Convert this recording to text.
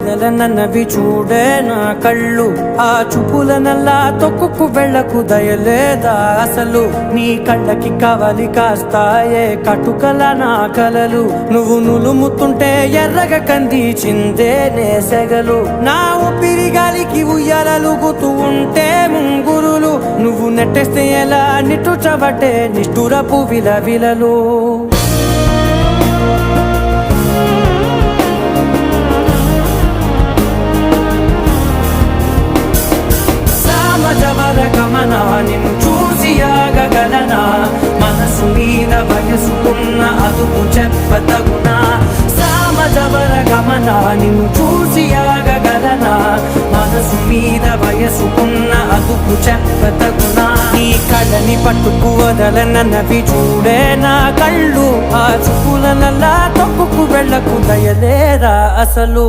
నన్నవి చూడే నా కళ్ళు, ఆ చూపులనల్లా తొక్కుకు వెళ్ళకు దయలేదా అసలు? నీ కళ్ళకి కవలి కాస్తాయే కటుకల నా కలలు, నువ్వు నులుముతుంటే ఎర్రగ కంది చిందే నేసెగలు. నా ఊపిరి గాలికి ఉయ్యాలలుగుతూ ఉంటే ముంగురులు, నువ్వు నెట్టేస్తే ఎలా నిట్టుచబట్టే నిష్ఠురపు విలవిలలు. గమనా నిన్ను చూసి ఆగగలనా? మనసు మీద వయసుకున్న అదుపు చెప్పతగునా? సామజవర గమనా నిన్ను చూసి ఆగగలనా? మనసు మీద వయసుకున్న అదుపు చెప్పతగునా? నీ కళ్ళని పట్టుకు వదలనన్నవి చూడే నా కళ్ళు, ఆ చూపులనల్లా తొక్కుకు వెళ్ళకు దయలేరా అసలు?